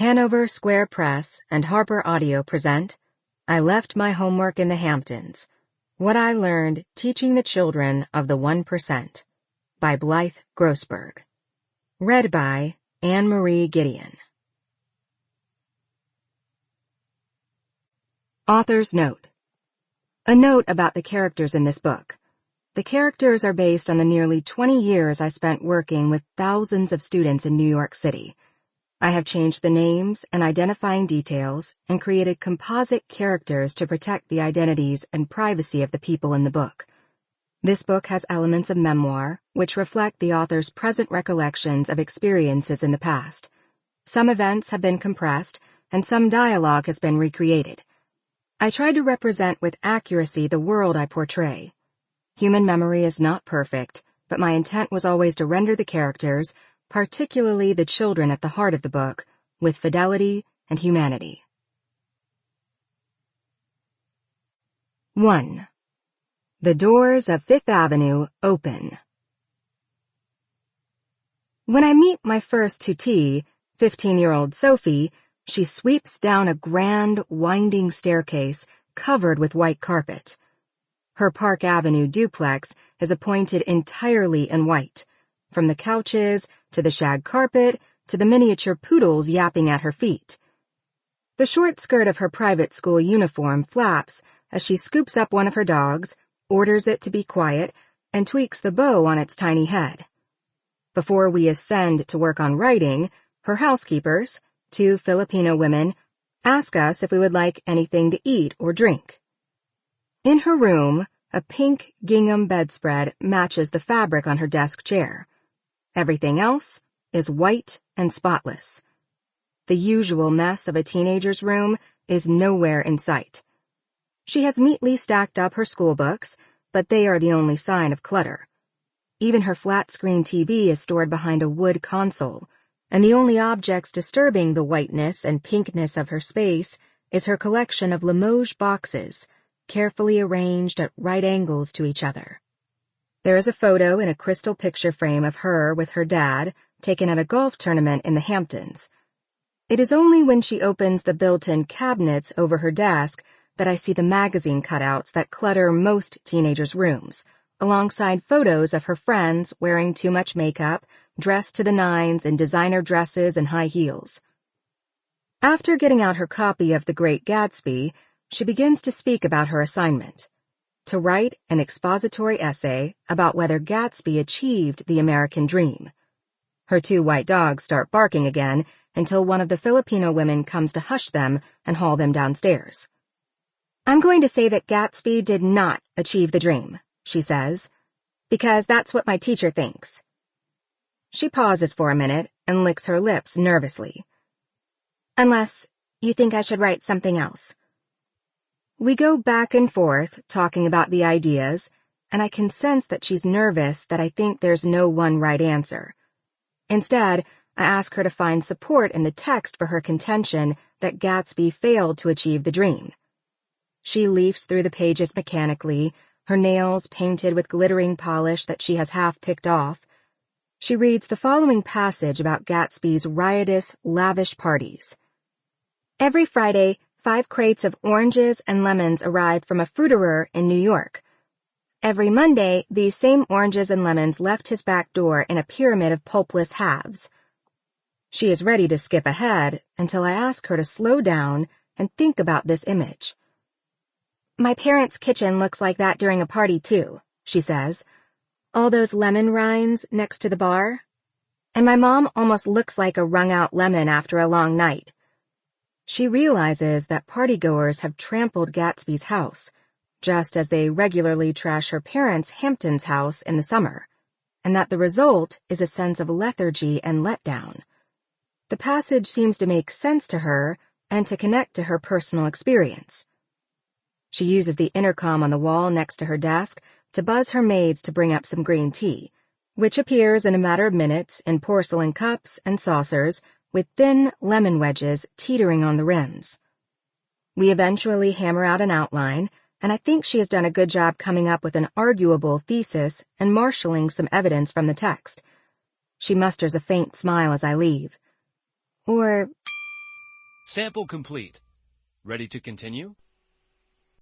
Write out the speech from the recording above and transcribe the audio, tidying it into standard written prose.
Hanover Square Press and Harper Audio present I Left My Homework in the Hamptons, What I Learned Teaching the Children of the 1% by Blythe Grossberg. Read by Anne-Marie Gideon. Author's Note. A note about the characters in this book. The characters are based on the nearly 20 years I spent working with thousands of students in New York City. I have changed the names and identifying details and created composite characters to protect the identities and privacy of the people in the book. This book has elements of memoir, which reflect the author's present recollections of experiences in the past. Some events have been compressed, and some dialogue has been recreated. I tried to represent with accuracy the world I portray. Human memory is not perfect, but my intent was always to render the characters, particularly the children at the heart of the book, with fidelity and humanity. 1. The doors of Fifth Avenue open. When I meet my first tutee, 15-year-old Sophie, she sweeps down a grand, winding staircase covered with white carpet. Her Park Avenue duplex is appointed entirely in white, from the couches to the shag carpet to the miniature poodles yapping at her feet. The short skirt of her private school uniform flaps as she scoops up one of her dogs, orders it to be quiet, and tweaks the bow on its tiny head. Before we ascend to work on writing, her housekeepers, 2 Filipino women, ask us if we would like anything to eat or drink. In her room, a pink gingham bedspread matches the fabric on her desk chair. Everything else is white and spotless. The usual mess of a teenager's room is nowhere in sight. She has neatly stacked up her school books, but they are the only sign of clutter. Even her flat-screen TV is stored behind a wood console, and the only objects disturbing the whiteness and pinkness of her space is her collection of Limoges boxes, carefully arranged at right angles to each other. There is a photo in a crystal picture frame of her with her dad, taken at a golf tournament in the Hamptons. It is only when she opens the built-in cabinets over her desk that I see the magazine cutouts that clutter most teenagers' rooms, alongside photos of her friends wearing too much makeup, dressed to the nines in designer dresses and high heels. After getting out her copy of The Great Gatsby, she begins to speak about her assignment: to write an expository essay about whether Gatsby achieved the American dream. Her 2 white dogs start barking again until one of the Filipino women comes to hush them and haul them downstairs. "I'm going to say that Gatsby did not achieve the dream," she says, "because that's what my teacher thinks." She pauses for a minute and licks her lips nervously. "Unless you think I should write something else." We go back and forth, talking about the ideas, and I can sense that she's nervous that I think there's no one right answer. Instead, I ask her to find support in the text for her contention that Gatsby failed to achieve the dream. She leafs through the pages mechanically, her nails painted with glittering polish that she has half picked off. She reads the following passage about Gatsby's riotous, lavish parties. "Every Friday, 5 crates of oranges and lemons arrived from a fruiterer in New York. Every Monday, these same oranges and lemons left his back door in a pyramid of pulpless halves." She is ready to skip ahead until I ask her to slow down and think about this image. "My parents' kitchen looks like that during a party too," she says. "All those lemon rinds next to the bar. And my mom almost looks like a wrung-out lemon after a long night." She realizes that partygoers have trampled Gatsby's house, just as they regularly trash her parents' Hamptons house in the summer, and that the result is a sense of lethargy and letdown. The passage seems to make sense to her and to connect to her personal experience. She uses the intercom on the wall next to her desk to buzz her maids to bring up some green tea, which appears in a matter of minutes in porcelain cups and saucers, with thin lemon wedges teetering on the rims. We eventually hammer out an outline, and I think she has done a good job coming up with an arguable thesis and marshalling some evidence from the text. She musters a faint smile as I leave. Or Sample complete. Ready to continue?